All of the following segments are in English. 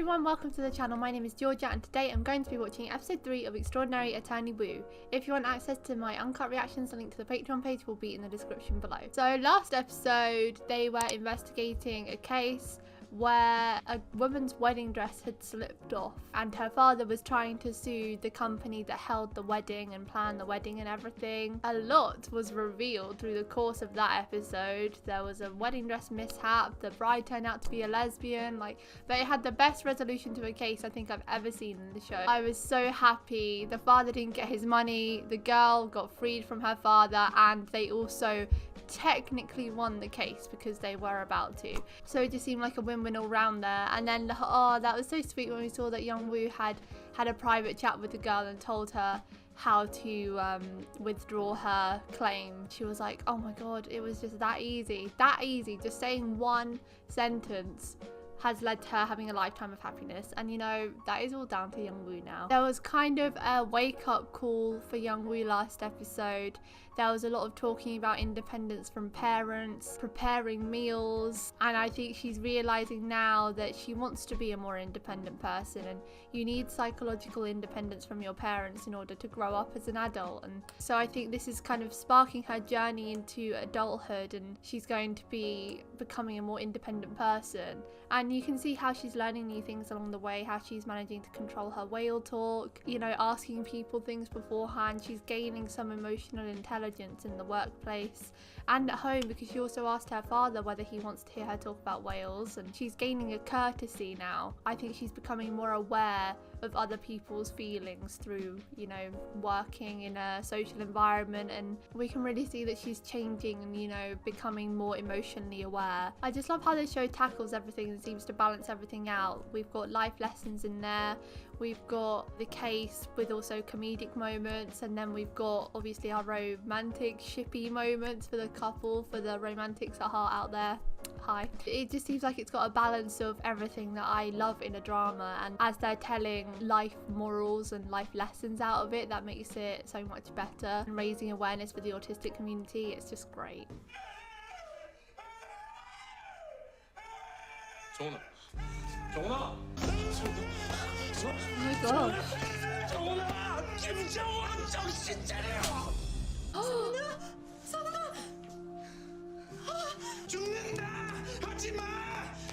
everyone, welcome to the channel. My name is Georgia and today I'm going to be watching episode 3 of Extraordinary Attorney Woo. If you want access to my uncut reactions, the link to the Patreon page will be in the description below. So last episode they were investigating a case where a woman's wedding dress had slipped off and her father was trying to sue the company that held the wedding and planned the wedding and everything. A lot was revealed through the course of that episode. There was a wedding dress mishap, the bride turned out to be a lesbian, but it had the best resolution to a case I think I've ever seen in the show. I was so happy. The father didn't get his money, the girl got freed from her father, and they also technically won the case because they were about to. So it just seemed like a win-win all round there. And then, oh, that was so sweet when we saw that Young Woo had a private chat with the girl and told her how to withdraw her claim. She was like, oh my god, it was just that easy, just saying one sentence has led to her having a lifetime of happiness. And you know, that is all down to Young Woo now. There was kind of a wake-up call for Young Woo last episode. There was a lot of talking about independence from parents, preparing meals, and I think she's realizing now that she wants to be a more independent person, and you need psychological independence from your parents in order to grow up as an adult. And so I think this is kind of sparking her journey into adulthood, and she's going to be becoming a more independent person. And you can see how she's learning new things along the way, how she's managing to control her whale talk, you know, asking people things beforehand. She's gaining some emotional intelligence in the workplace and at home, because she also asked her father whether he wants to hear her talk about whales, and she's gaining a courtesy now. I think she's becoming more aware of other people's feelings through, you know, working in a social environment, and we can really see that she's changing and, you know, becoming more emotionally aware. I just love how the show tackles everything and seems to balance everything out. We've got life lessons in there, we've got the case with also comedic moments, and then we've got obviously our romantic shippy moments for the couple, for the romantics at heart out there. Hi. It just seems like it's got a balance of everything that I love in a drama, and as they're telling life morals and life lessons out of it, that makes it so much better, and raising awareness for the autistic community, it's just great. 정훈아. 정훈아. Oh my gosh. 정훈아. 김정훈 정신 차려. 성훈아. 죽는다. 하지마.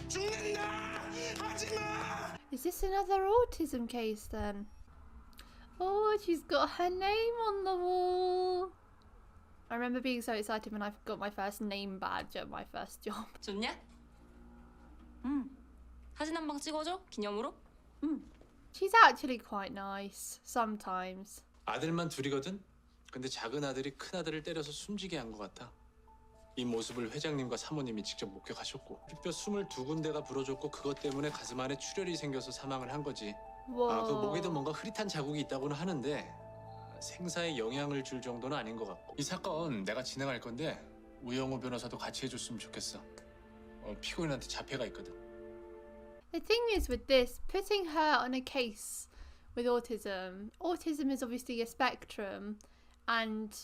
죽는다. 하지마. Is this another autism case then? Oh, she's got her name on the wall. I remember being so excited when I got my first name badge at my first job. 좋냐? 사진 한 방 찍어줘? 기념으로? She's actually quite nice sometimes. 아들만 둘이거든. 근데 작은 아들이 큰 아들을 때려서 숨지게 한 것 같아. 이 모습을 회장님과 사모님이 직접 목격하셨고, 뼈 22군데가 부러졌고, 그것 때문에 가슴 안에 출혈이 생겨서 사망을 한 거지. 그 목에도 뭔가 흐릿한 자국이 있다고는 하는데 생사에 영향을 줄 정도는 아닌 것 같고. 이 사건 내가 진행할 건데 우영우 변호사도 같이 해줬으면 좋겠어. 피고인한테 자폐가 있거든. The thing is with this, putting her on a case with autism is obviously a spectrum, and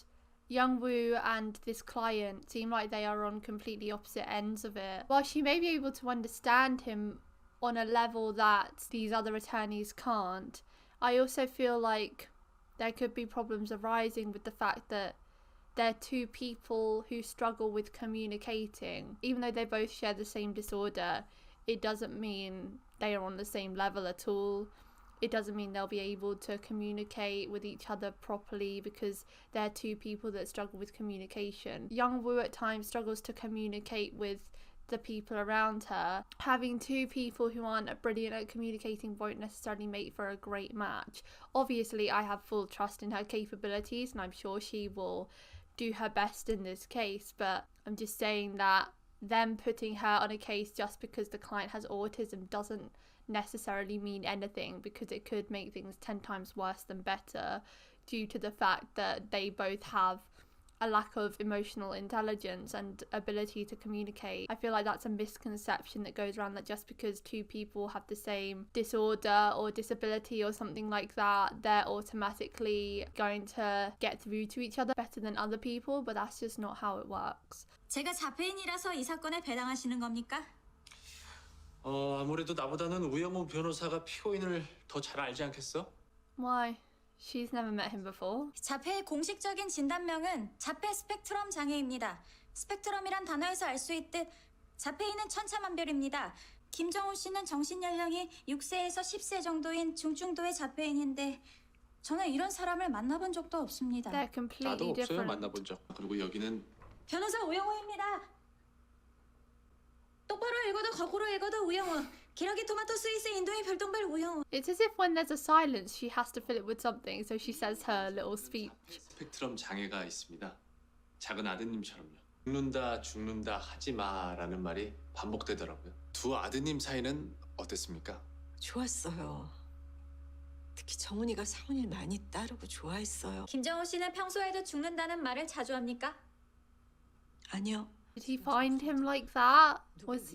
Young Woo and this client seem like they are on completely opposite ends of it. While she may be able to understand him on a level that these other attorneys can't, I also feel like there could be problems arising with the fact that they're two people who struggle with communicating. Even though they both share the same disorder, it doesn't mean they are on the same level at all. It doesn't mean they'll be able to communicate with each other properly because they're two people that struggle with communication. Young Woo at times struggles to communicate with the people around her. Having two people who aren't brilliant at communicating won't necessarily make for a great match. Obviously, I have full trust in her capabilities and I'm sure she will do her best in this case, but I'm just saying that them putting her on a case just because the client has autism doesn't necessarily mean anything, because it could make things 10 times worse than better due to the fact that they both have a lack of emotional intelligence and ability to communicate. I feel like that's a misconception that goes around, that just because two people have the same disorder or disability or something like that, they're automatically going to get through to each other better than other people, but that's just not how it works. 제가 자폐인이라서 이 사건에 배당하시는 겁니까? 아무래도 나보다는 우영우 변호사가 피고인을 더 잘 알지 않겠어? Why? She's never met him before. 자폐의 공식적인 진단명은 자폐 스펙트럼 장애입니다. 스펙트럼이란 단어에서 알 수 있듯 자폐인은 천차만별입니다. 김정호 씨는 정신 연령이 6세에서 10세 정도인 중증도의 자폐인인데 저는 이런 사람을 만나본 적도 없습니다. They're 나도 completely 없어요. different. 만나본 적. 그리고 여기는 변호사 우영우입니다. 똑바로 읽어도 거꾸로 읽어도 우영우. 기러기 토마토 스위스 인도의 별똥별 우영우. It's as if when there's a silence, she has to fill it with something, so she says her little speech. 스펙트럼 장애가 있습니다. 작은 아드님처럼요. 죽는다 하지 마라는 말이 반복되더라고요. 두 아드님 사이는 어땠습니까? 좋았어요. 특히 정훈이가 사원이를 많이 따르고 좋아했어요. 김정호 씨는 평소에도 죽는다는 말을 자주 합니까? 아니요. Did he find him like that?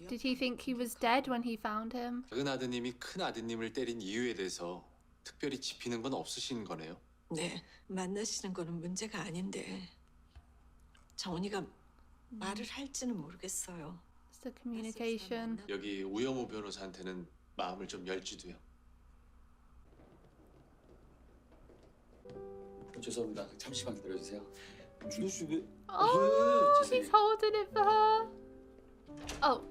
Did he think he was dead when he found him? 작은 아드님이 큰 아드님을 때린 이유에 대해서 특별히 짚이는 건 없으신 거네요. 네, 만나시는 거는 문제가 아닌데 정훈이가 말을 할지는 모르겠어요. It's the communication. 여기 우영우 변호사한테는 마음을 좀 열지도요. 죄송합니다. 잠시만 기다려주세요. 준호 씨 왜? Oh, he's holding it for her. Oh.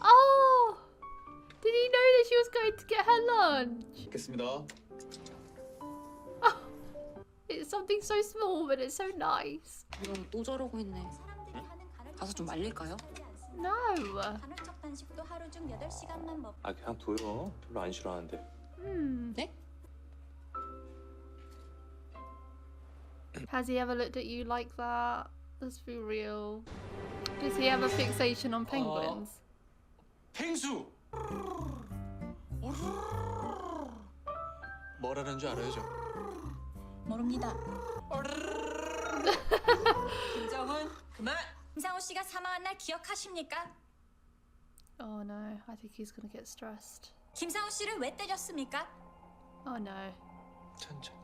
Oh. Did he know that she was going to get her lunch? 뵙겠습니다. It's something so small, but it's so nice. 이런 또 저러고 있네. 가서 좀 말릴까요? No. 간헐적 단식도 하루 중 8시간만 먹. 아 그냥 둬요. 별로 안 싫어하는데. 네? Has he ever looked at you like that? Let's be real. Does he have a fixation on penguins? 펭수! 뭐라는 줄 알아요, 저? 모릅니다. 김정훈, 그만! 김상호 씨가 사망한 날 기억하십니까? Oh no, I think he's gonna get stressed. 김상호 씨를 왜 때렸습니까? Oh no. 천천히.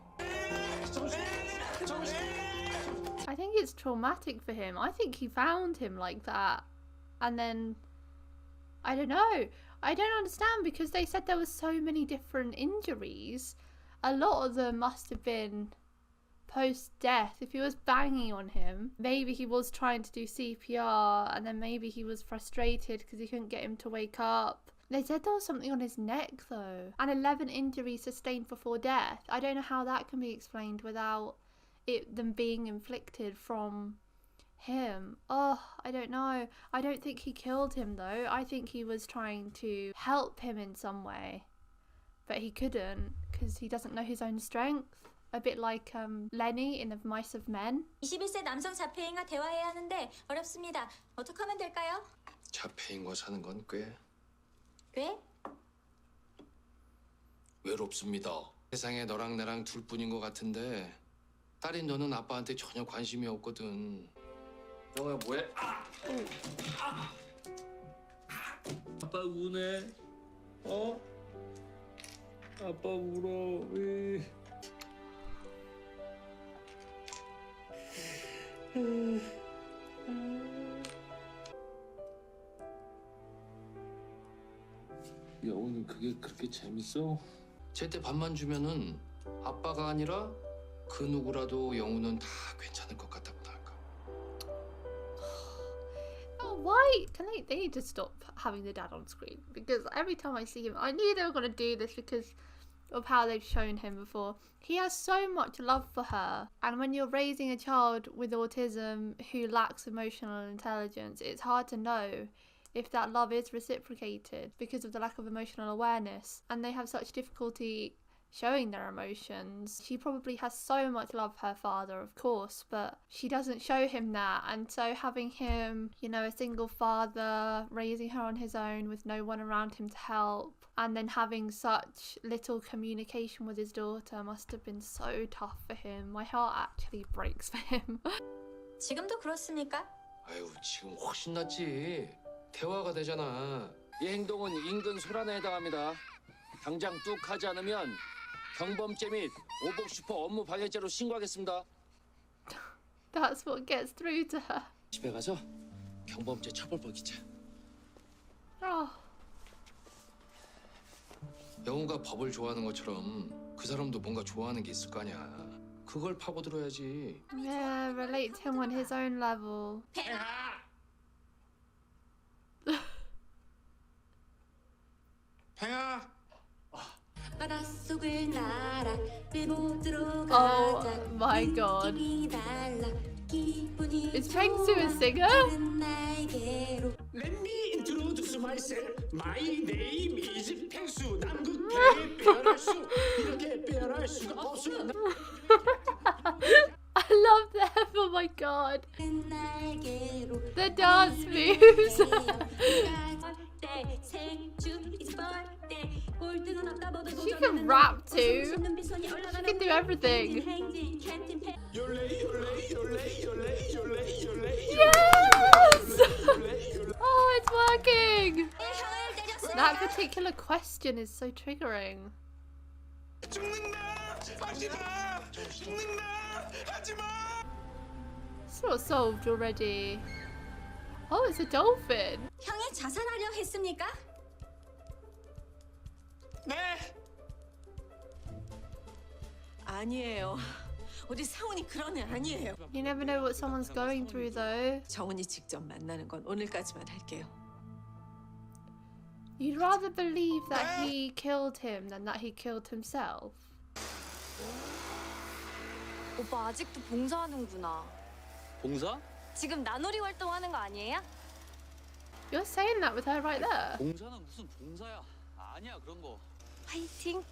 I think it's traumatic for him. I think he found him like that. And then, I don't know. I don't understand because they said there were so many different injuries. A lot of them must have been post-death. If he was banging on him, maybe he was trying to do CPR and then maybe he was frustrated because he couldn't get him to wake up. They said there was something on his neck though. And 11 injuries sustained before death. I don't know how that can be explained without them being inflicted from him. Oh, I don't know. I don't think he killed him though. I think he was trying to help him in some way. But he couldn't because he doesn't know his own strength. A bit like Lenny in The Mice of Men. 21세 남성 자폐인과 대화해야 하는데 어렵습니다. 어떻게 하면 될까요? 자폐인과 사는 건 꽤 왜? 외롭습니다. 세상에 너랑 나랑 둘뿐인 것 같은데 딸인 너는 아빠한테 전혀 관심이 없거든. 정아 뭐해? 아빠 우네. 아빠 울어. 왜? 영훈이 그게 그렇게 재밌어? 제때 밥만 주면은 아빠가 아니라 그 누구라도 영훈은 다 괜찮을 것 같다고 할까? Oh, why? They need to stop having the dad on screen because every time I see him, I knew they were going to do this because of how they've shown him before. He has so much love for her, and when you're raising a child with autism who lacks emotional intelligence, it's hard to know if that love is reciprocated because of the lack of emotional awareness, and they have such difficulty showing their emotions. She probably has so much love for her father, of course, but she doesn't show him that, and so having him, you know, a single father raising her on his own with no one around him to help, and then having such little communication with his daughter must have been so tough for him. My heart actually breaks for him. 지금도 그렇습니까? 아유 지금 훨씬 낫지. 대화가 되잖아. 이 행동은 인근 소란에 해당합니다. 당장 뚝 하지 않으면 경범죄 및 오복 슈퍼 업무 방해죄로 신고하겠습니다. That's what gets through to her. 집에 가서 경범죄 처벌법 기자. Oh. 영우가 법을 좋아하는 것처럼 그 사람도 뭔가 좋아하는 게 있을 거 아니야. 그걸 파고들어야지. Yeah, relate to him on his own level. 팽아. 바닷속을 날아 일본으로 Oh 가자. my god. 느낌이 달라. 기분이 Is Peng Su a 좋아. singer? 나에게로 Let me introduce myself. My name is 펭수. 남극해 빼어날 수 이렇게 빼어날 수가 없습니다. I love them. Oh my god. 나에게로 The dance moves. She can rap too. She can do everything. Yole, yole, yole, yole, yole, yole, Yes! Oh, it's working. That particular question is so triggering. 죽는다. 하지마. 죽는다. 하지마. It's not solved already. Oh, it's a dolphin. 형이 자살하려 했습니까? 네. 아니에요. 우리 상훈이 그런 애 아니에요. You never know what someone's going through, though. 정훈이 직접 만나는 건 오늘까지만 할게요. You'd rather believe that he killed him than that he killed himself. 오빠 아직도 봉사하는구나. 봉사? 지금 나놀이 활동하는 거 아니에요? You're saying that with her right there. 봉사는 무슨 봉사야? 아니야 그런 거. 화이팅!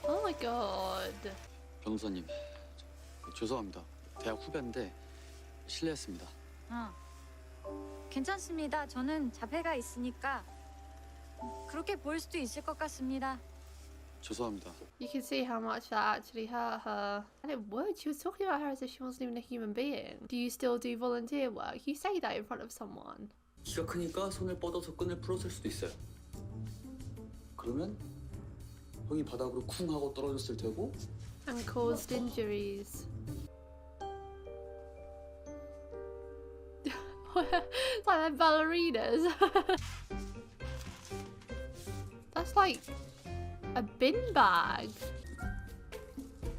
Oh my god. 변호사님, 죄송합니다. 대학 후배인데 실례했습니다. 괜찮습니다. 저는 자폐가 있으니까 그렇게 보일 수도 있을 것 같습니다. 죄송합니다. You can see how much that actually hurt her. And it would. She was talking about her as if she wasn't even a human being. Do you still do volunteer work? You say that in front of someone. 키가 크니까 손을 뻗어서 끈을 풀었을 수도 있어요. 그러면 형이 바닥으로 쿵 하고 떨어졌을 테고 And caused injuries. It's like they're ballerinas. That's like a bin bag.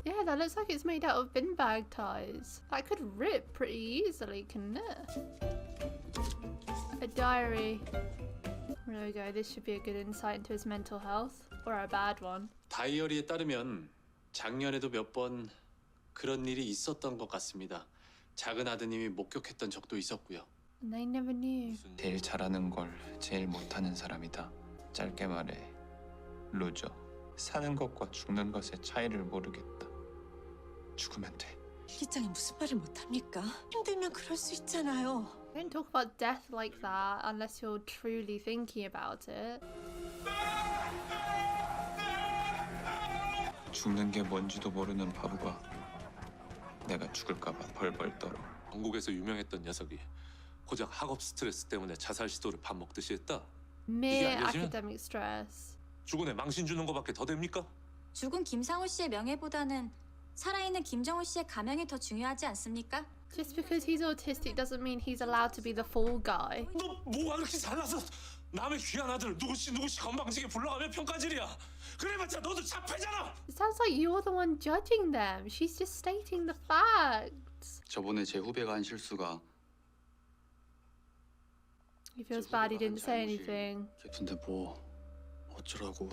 Yeah, that looks like it's made out of bin bag ties. That could rip pretty easily, couldn't it? A diary. There we go. This should be a good insight into his mental health. Or a bad one. 다이어리에 따르면 작년에도 몇 번 그런 일이 있었던 것 같습니다. 작은 아드님이 목격했던 적도 있었고요. And they never knew. 제일 잘하는 걸 제일 못하는 사람이다. 짧게 말해 루저. 사는 것과 죽는 것의 차이를 모르겠다. 죽으면 돼. 일기장에 무슨 말을 못합니까? 힘들면 그럴 수 있잖아요. Don't talk about death like that unless you're truly thinking about it. 죽는 게 뭔지도 모르는 바보가 내가 죽을까봐 벌벌 떨어. 한국에서 유명했던 녀석이 고작 학업 스트레스 때문에 자살 시도를 밥 먹듯이 했다. Mere 알려지면- academic stress. 죽은 애 망신 주는 거밖에 더 됩니까? 죽은 김상우 씨의 명예보다는 살아있는 김정우 씨의 가명이 더 중요하지 않습니까? Just because he's autistic doesn't mean he's allowed to be the fall guy. 너 뭐가 그렇게 잘나서 남의 귀한 아들 누구씨 건방지게 불러가며 평가질이야. 그래봤자 너도 자폐잖아. It sounds like you're the one judging them. She's just stating the facts. 저번에 제 후배가 한 실수가 He feels bad he didn't say anything. 근데 뭐 어쩌라고.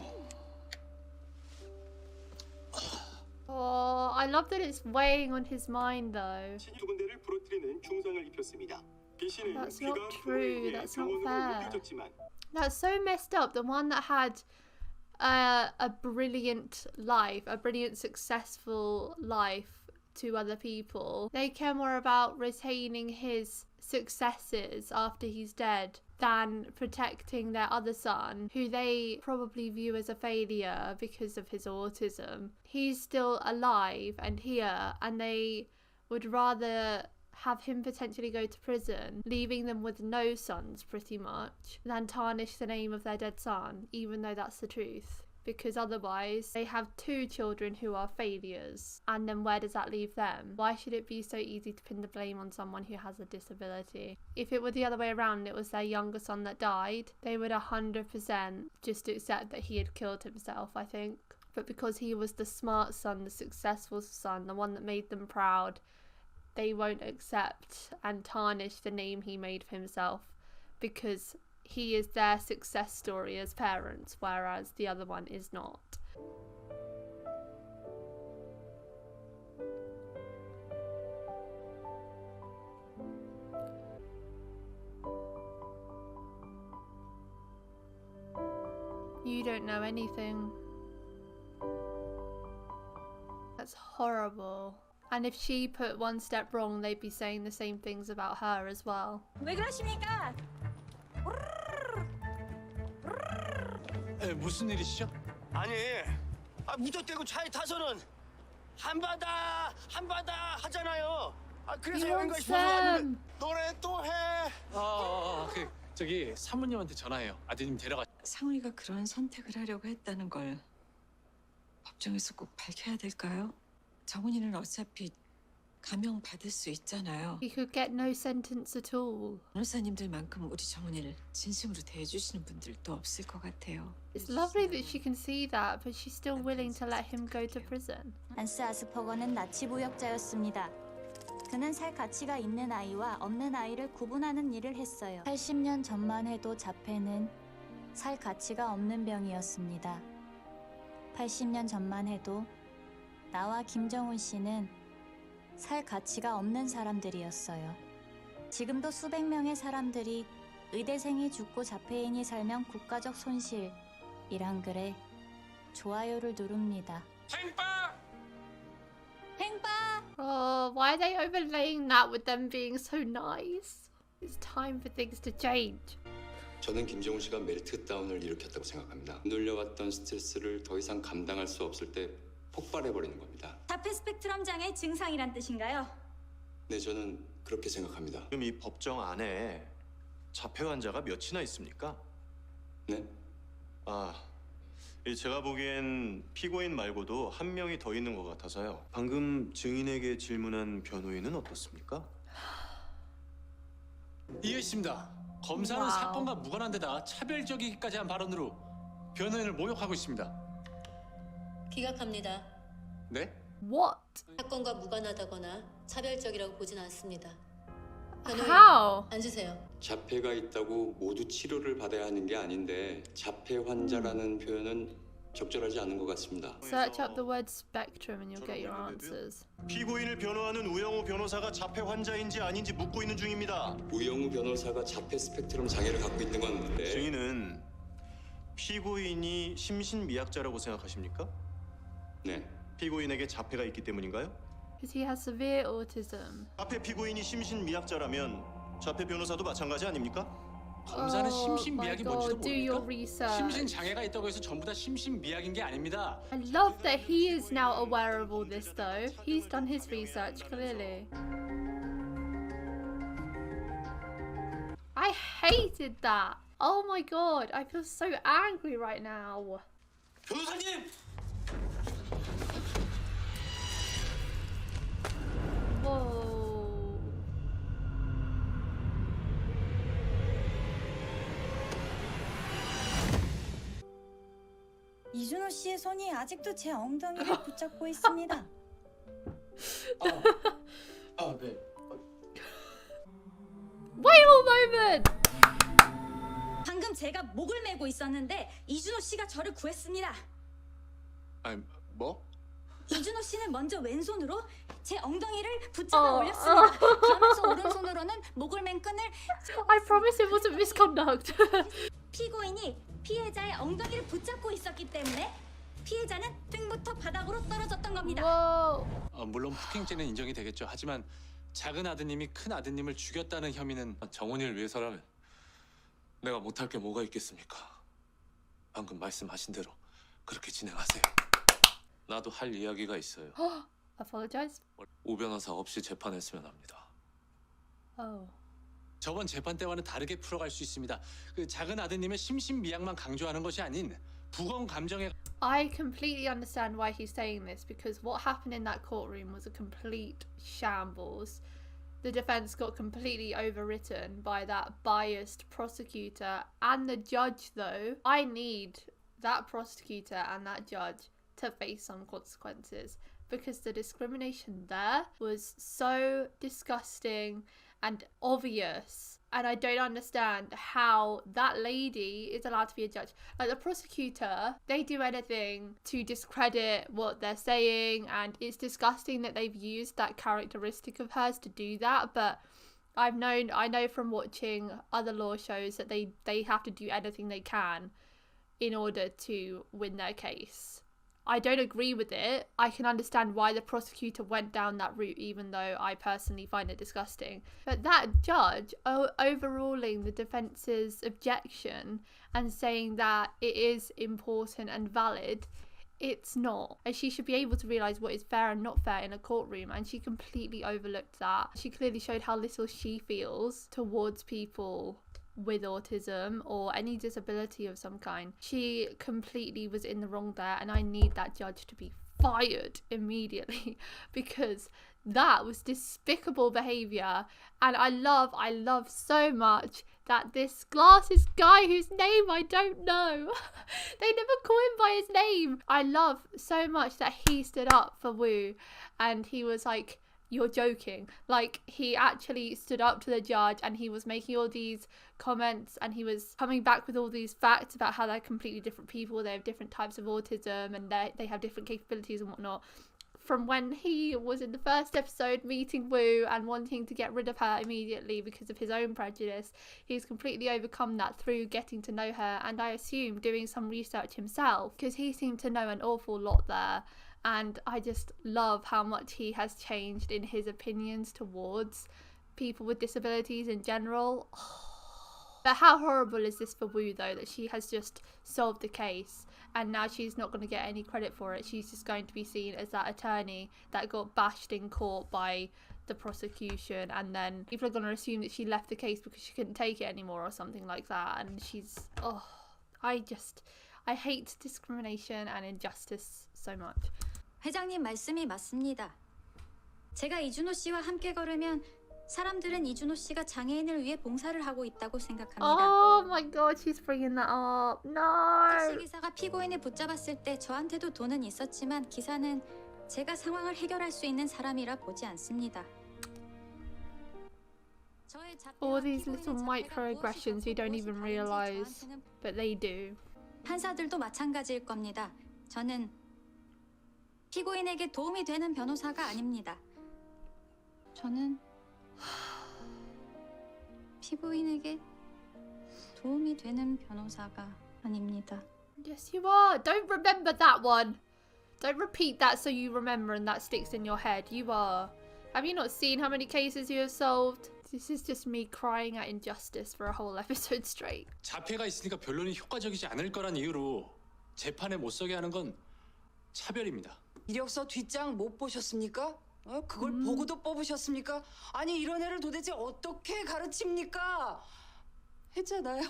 Oh, I love that it's weighing on his mind though. 두 군데를 부러뜨리는 중상을 입혔습니다. B 씨는 That's 귀가 not true. 부러지게 That's not 병원으로 fair. 옮겨졌지만 That's so messed up. The one that had a brilliant life, a brilliant successful life to other people. They care more about retaining his successes after he's dead than protecting their other son, who they probably view as a failure because of his autism. He's still alive and here, and they would rather have him potentially go to prison, leaving them with no sons pretty much, than tarnish the name of their dead son, even though that's the truth. because otherwise they have 2 children who are failures, and then where does that leave them? Why should it be so easy to pin the blame on someone who has a disability? If it were the other way around, it was their younger son that died, they would 100% just accept that he had killed himself, I think. But because he was the smart son, the successful son, the one that made them proud, they won't accept and tarnish the name he made for himself, because he is their success story as parents, whereas the other one is not. You don't know anything. That's horrible. And if she put one step wrong, they'd be saying the same things about her as well. 왜 그러십니까? 무슨 일이시죠? 아니, 무턱대고 차에 타서는 한바다 하잖아요. 그래서 He 여행 가고 wants 싶어서 왔는데 them. 노래 또 해. 저기 사모님한테 전화해요. 아드님 데려가. 상훈이가 그런 선택을 하려고 했다는 걸 법정에서 꼭 밝혀야 될까요? 정훈이는 어차피 감형 받을 수 있잖아요. He could get no sentence at all. 변호사님들만큼 우리 정훈이를 진심으로 대해주시는 분들도 없을 것 같아요. It's lovely that she can see that, but she's still willing to let him go to prison. 안스 아스퍼거는 나치 부역자였습니다. 그는 살 가치가 있는 아이와 없는 아이를 구분하는 일을 했어요. 80년 전만 해도 자폐는 살 가치가 없는 병이었습니다. 80년 전만 해도 나와 김정훈 씨는 살 가치가 없는 사람들이었어요. 지금도 수백 명의 사람들이 의대생이 죽고 자폐인이 살면 국가적 손실이란 글에 좋아요를 누릅니다. 행빠! Oh, why are they overlaying that with them being so nice? It's time for things to change. 저는 김정훈 씨가 멜트다운을 일으켰다고 생각합니다. 눌려왔던 스트레스를 더 이상 감당할 수 없을 때 폭발해버리는 겁니다. 자폐 스펙트럼 장애 증상이란 뜻인가요? 네, 저는 그렇게 생각합니다. 지금 이 법정 안에 자폐 환자가 몇이나 있습니까? 네? 제가 보기엔 피고인 말고도 한 명이 더 있는 것 같아서요. 방금 증인에게 질문한 변호인은 어떻습니까? 이해했습니다. 검사는 와우. 사건과 무관한 데다 차별적이기까지 한 발언으로 변호인을 모욕하고 있습니다. 기각합니다. 네? What? 사건과 무관하다거나 차별적이라고 보진 않습니다. 변호인, How? 앉으세요. 자폐가 있다고 모두 치료를 받아야 하는 게 아닌데 자폐 환자라는 표현은 적절하지 않은 것 같습니다. Search up the word spectrum and you'll get your answers. 피고인을 변호하는 우영우 변호사가 자폐 환자인지 아닌지 묻고 있는 중입니다. 우영우 변호사가 자폐 스펙트럼 장애를 갖고 있는 건 증인은 피고인이 심신미약자라고 생각하십니까? 네. 피고인에게 자폐가 있기 때문인가요? Because he has severe autism. 자폐 피고인이 심신미약자라면 자폐 변호사도 마찬가지 아닙니까? 검사는 Oh 심신미약이 my 뭔지도 God, do your 모릅니까? research. 심신장애가 있다고 해서 전부 다 심신미약인 게 아닙니다. I love that he is now aware of all this though. He's done his research clearly. I hated that. Oh my God, I feel so angry right now. 변호사님! Whoa. 이준호 씨의 손이 아직도 제 엉덩이를 붙잡고 있습니다. 네. Wait a moment. 방금 제가 목을 메고 있었는데 이준호 씨가 저를 구했습니다. 아니 뭐? 이준호 씨는 먼저 왼손으로 제 엉덩이를 붙잡아 올렸습니다. 그러면서 오른손으로는 목을 맨 끈을 I promise it wasn't misconduct. 피고인이 피해자의 엉덩이를 붙잡고 있었기 때문에 피해자는 등부터 바닥으로 떨어졌던 겁니다. Whoa. 물론 폭행죄는 인정이 되겠죠. 하지만 작은 아드님이 큰 아드님을 죽였다는 혐의는 정훈이를 위해서라면 내가 못할 게 뭐가 있겠습니까? 방금 말씀하신 대로 그렇게 진행하세요. 나도 할 이야기가 있어요. Apologize. 오 변호사 없이 재판했으면 합니다. Oh. 저번 재판 때와는 다르게 풀어갈 수 있습니다. 그 작은 아드님의 심신미약만 강조하는 것이 아닌 부검 감정에 I completely understand why he's saying this, because what happened in that courtroom was a complete shambles. The defense got completely overwritten by that biased prosecutor and the judge, though. I need that prosecutor and that judge to face some consequences, because the discrimination there was so disgusting and obvious, and I don't understand how that lady is allowed to be a judge. Like, the prosecutor, they do anything to discredit what they're saying, and it's disgusting that they've used that characteristic of hers to do that. But I know from watching other law shows that they have to do anything they can in order to win their case. I don't agree with it. I can understand why the prosecutor went down that route, even though I personally find it disgusting. But that judge overruling the defence's objection and saying that it is important and valid, it's not. And she should be able to realise what is fair and not fair in a courtroom, and she completely overlooked that. She clearly showed how little she feels towards people with autism or any disability of some kind. She completely was in the wrong there, and I need that judge to be fired immediately, because that was despicable behaviour. And I love so much that this glasses guy, whose name I don't know, they never call him by his name. I love so much that he stood up for Woo, and he was like, you're joking. Like, he actually stood up to the judge, and he was making all these comments, and he was coming back with all these facts about how they're completely different people, they have different types of autism, and they have different capabilities and whatnot. From when he was in the first episode meeting Woo and wanting to get rid of her immediately because of his own prejudice, he's completely overcome that through getting to know her, and I assume doing some research himself, because he seemed to know an awful lot there. And I just love how much he has changed in his opinions towards people with disabilities in general. But how horrible is this for Woo, though, that she has just solved the case, and now she's not going to get any credit for it. She's just going to be seen as that attorney that got bashed in court by the prosecution, and then people are going to assume that she left the case because she couldn't take it anymore or something like that. And she's, I hate discrimination and injustice so much. 회장님 말씀이 맞습니다. 제가 이준호 씨와 함께 걸으면 사람들은 이준호 씨가 장애인을 위해 봉사를 하고 있다고 생각합니다. Oh my god, she's bringing that up. No. 택시기사가 피고인을 붙잡았을 때 저한테도 돈은 있었지만 기사는 제가 상황을 해결할 수 있는 사람이라 보지 않습니다. All these little microaggressions you don't even realize, but they do. 판사들도 마찬가지일 겁니다. 저는 피고인에게 도움이 되는 변호사가 아닙니다. 저는 피고인에게 도움이 되는 변호사가 아닙니다. Yes, you are. Don't remember that one. Don't repeat that so you remember and that sticks in your head. You are. Have you not seen how many cases you have solved? This is just me crying at injustice for a whole episode straight. 자폐가 있으니까 변론이 효과적이지 않을 거란 이유로 재판에 못 서게 하는 건 차별입니다. 이력서 뒷장 못 보셨습니까? 그걸 보고도 뽑으셨습니까? 아니, 이런 애를 도대체 어떻게 가르칩니까? 했잖아요.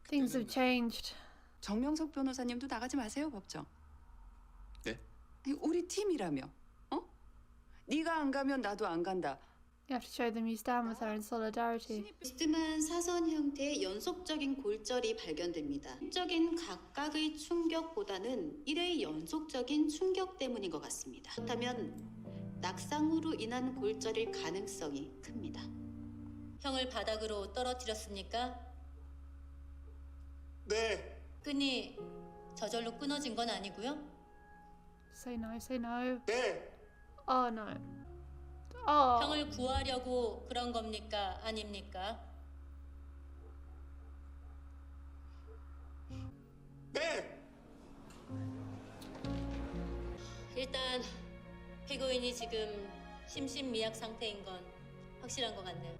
Things have changed. 정명석 변호사님도 나가지 마세요, 법정. 네? 우리 팀이라며. 네가 안 가면 나도 안 간다. You have to show them you stand with her in solidarity. 비스듬한 사선 형태의 연속적인 골절이 발견됩니다. 적인 각각의 충격보다는 일의 연속적인 충격 때문인 것 같습니다. 그렇다면 낙상으로 인한 골절일 가능성이 큽니다. 형을 바닥으로 떨어뜨렸습니까? 네. 끈이 저절로 끊어진 건 아니고요? Say no, say no. 네. Oh no. Oh. 형을 구하려고 그런 겁니까? 아닙니까? 네. 일단 피고인이 지금 심신미약 상태인 건 확실한 것 같네요.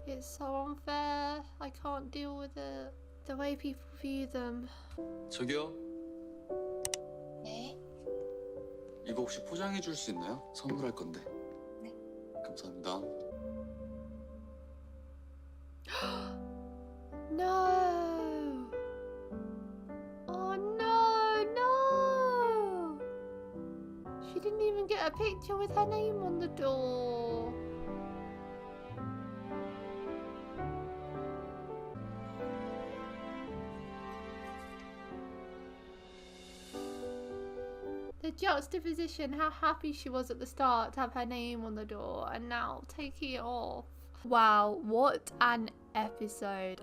It's so unfair. I can't deal with it. The way people view them. 저기요. 네. 이거 혹시 포장해 줄 수 있나요? 선물할 건데. 네. 감사합니다. No. get a picture with her name on the door. The juxtaposition, how happy she was at the start to have her name on the door, and now taking it off. Wow, what an episode.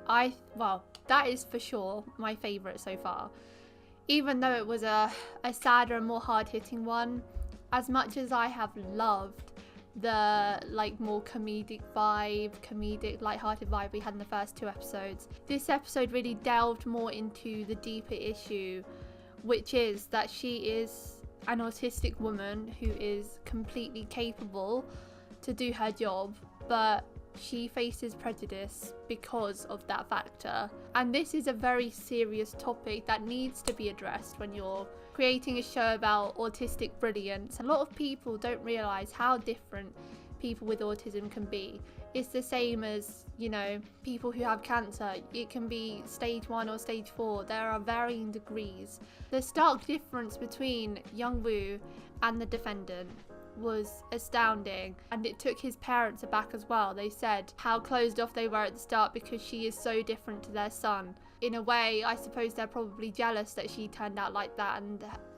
Well, that is for sure my favourite so far. Even though it was a sadder and more hard-hitting one, as much as I have loved the like more comedic light-hearted vibe we had in the first 2 episodes, this episode really delved more into the deeper issue, which is that she is an autistic woman who is completely capable to do her job, but she faces prejudice because of that factor. And this is a very serious topic that needs to be addressed when you're creating a show about autistic brilliance. A lot of people don't realise how different people with autism can be. It's the same as, you know, people who have cancer. It can be stage 1 or stage 4. There are varying degrees. The stark difference between Young-woo and the defendant was astounding, and it took his parents aback as well. They said how closed off they were at the start because she is so different to their son. In a way, I suppose they're probably jealous that she turned out like that,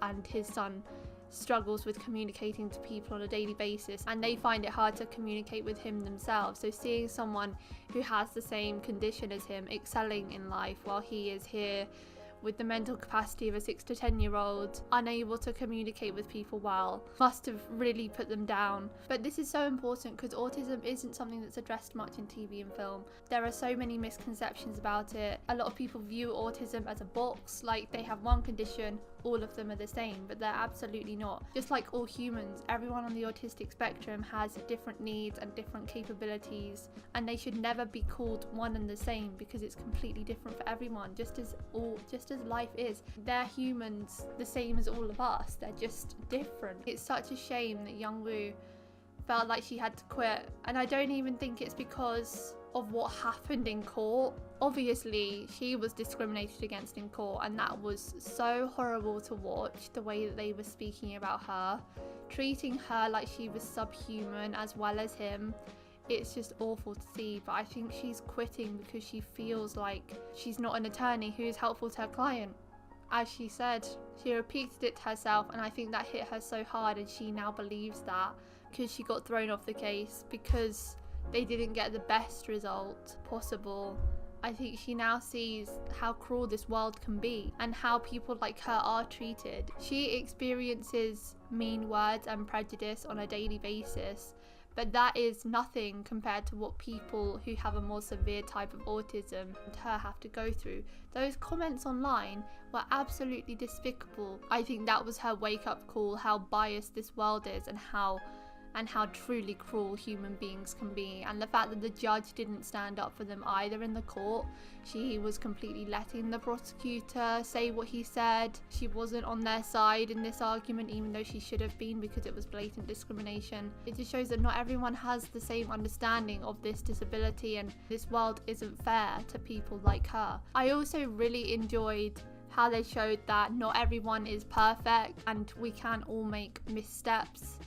and his son struggles with communicating to people on a daily basis, and they find it hard to communicate with him themselves. So seeing someone who has the same condition as him excelling in life while he is here with the mental capacity of a 6 to 10-year-old, unable to communicate with people well, must have really put them down. But this is so important because autism isn't something that's addressed much in TV and film. There are so many misconceptions about it. A lot of people view autism as a box, like they have one condition, all of them are the same, but they're absolutely not. Just like all humans, everyone on the autistic spectrum has different needs and different capabilities, and they should never be called one and the same because it's completely different for everyone, just as life is. They're humans the same as all of us, they're just different. It's such a shame that Young-woo felt like she had to quit, and I don't even think it's because of what happened in court. Obviously she was discriminated against in court, and that was so horrible to watch, the way that they were speaking about her, treating her like she was subhuman as well as him. It's just awful to see, but I think she's quitting because she feels like she's not an attorney who is helpful to her client. As she said, she repeated it to herself, and I think that hit her so hard, and she now believes that because she got thrown off the case because they didn't get the best result possible. I think she now sees how cruel this world can be and how people like her are treated. She experiences mean words and prejudice on a daily basis, but that is nothing compared to what people who have a more severe type of autism and her have to go through. Those comments online were absolutely despicable. I think that was her wake-up call, how biased this world is and how truly cruel human beings can be. And the fact that the judge didn't stand up for them either in the court. She was completely letting the prosecutor say what he said. She wasn't on their side in this argument, even though she should have been, because it was blatant discrimination. It just shows that not everyone has the same understanding of this disability, and this world isn't fair to people like her. I also really enjoyed how they showed that not everyone is perfect and we can all make missteps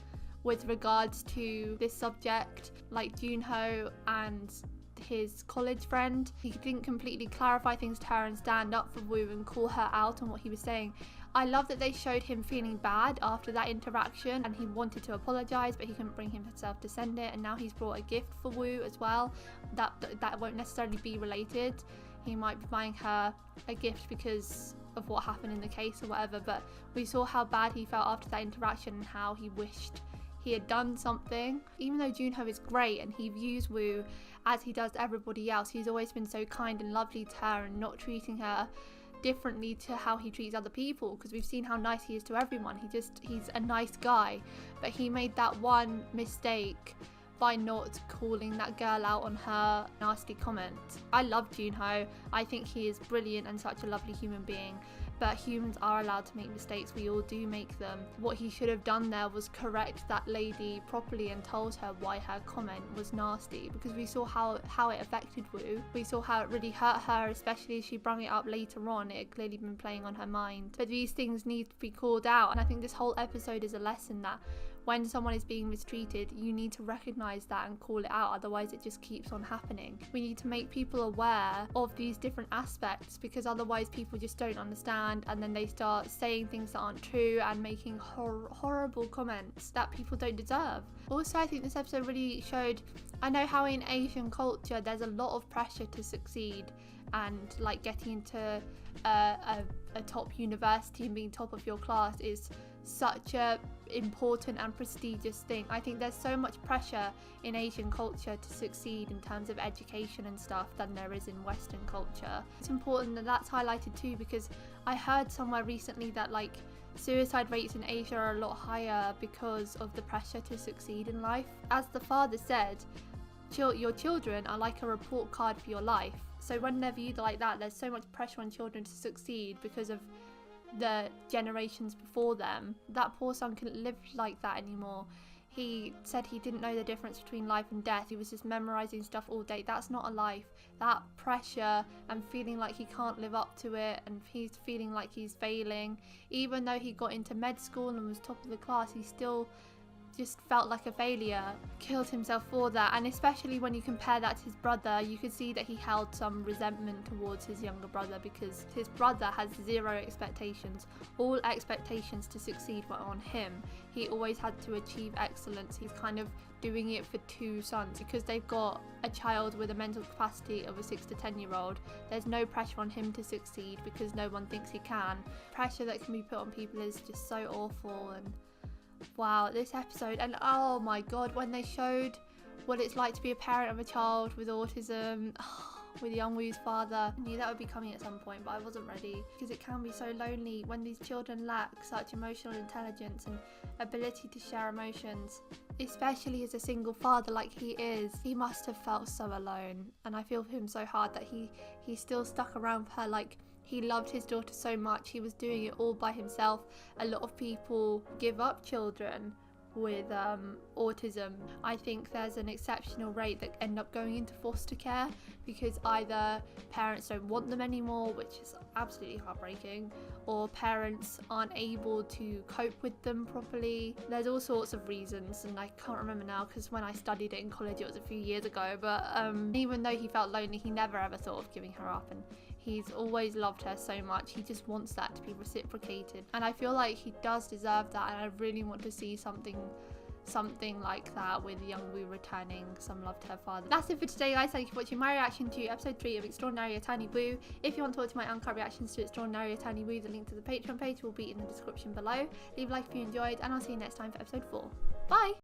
with regards to this subject. Like Joon-ho and his college friend, he didn't completely clarify things to her and stand up for Woo and call her out on what he was saying. I love that they showed him feeling bad after that interaction, and he wanted to apologise but he couldn't bring himself to send it, and now he's brought a gift for Woo as well. That won't necessarily be related. He might be buying her a gift because of what happened in the case or whatever, but we saw how bad he felt after that interaction and how he wished he had done something. Even though Joon-ho is great and he views Woo as he does everybody else, he's always been so kind and lovely to her and not treating her differently to how he treats other people, because we've seen how nice he is to everyone. He's a nice guy, but he made that one mistake by not calling that girl out on her nasty comment. I love Joon-ho. I think he is brilliant and such a lovely human being, but humans are allowed to make mistakes. We all do make them. What he should have done there was correct that lady properly and told her why her comment was nasty, because we saw how it affected Woo. We saw how it really hurt her, especially as she brought it up later on. It had clearly been playing on her mind. But these things need to be called out, and I think this whole episode is a lesson that when someone is being mistreated, you need to recognize that and call it out, otherwise it just keeps on happening. We need to make people aware of these different aspects, because otherwise people just don't understand, and then they start saying things that aren't true and making horrible comments that people don't deserve. Also, I think this episode really showed, I know how in Asian culture there's a lot of pressure to succeed, and like getting into a top university and being top of your class is such a important and prestigious thing. I think there's so much pressure in Asian culture to succeed in terms of education and stuff than there is in Western culture. It's important that that's highlighted too, because I heard somewhere recently that like suicide rates in Asia are a lot higher because of the pressure to succeed in life. As the father said, your children are like a report card for your life. So when they're viewed like that, there's so much pressure on children to succeed because of the generations before them. That poor son couldn't live like that anymore. He said he didn't know the difference between life and death. He was just memorizing stuff all day. That's not a life. That pressure and feeling like he can't live up to it, and he's feeling like he's failing. Even though he got into med school and was top of the class, he still just felt like a failure, killed himself for that. And especially when you compare that to his brother, you could see that he held some resentment towards his younger brother, because his brother has zero expectations. All expectations to succeed were on him. He always had to achieve excellence. He's kind of doing it for two sons, because they've got a child with a mental capacity of a 6 to 10 year old. There's no pressure on him to succeed because no one thinks he can. Pressure that can be put on people is just so awful. And wow, this episode, and oh my god, when they showed what it's like to be a parent of a child with autism, with Young-woo's father, I knew that would be coming at some point, but I wasn't ready, because it can be so lonely when these children lack such emotional intelligence and ability to share emotions, especially as a single father like he is. He must have felt so alone, and I feel for him so hard that he still stuck around for her. Like, he loved his daughter so much, he was doing it all by himself. A lot of people give up children with autism. I think there's an exceptional rate that end up going into foster care because either parents don't want them anymore, which is absolutely heartbreaking, or parents aren't able to cope with them properly. There's all sorts of reasons, and I can't remember now because when I studied it in college it was a few years ago, but even though he felt lonely, he never ever thought of giving her up, and he's always loved her so much. He just wants that to be reciprocated, and I feel like he does deserve that, and I really want to see something like that with Young-woo returning some love to her father. That's it for today, guys. Thank you for watching my reaction to episode 3 of Extraordinary Attorney Woo. If you want to watch my uncut reactions to Extraordinary Attorney Woo, the link to the Patreon page will be in the description below. Leave a like if you enjoyed, and I'll see you next time for episode 4. Bye!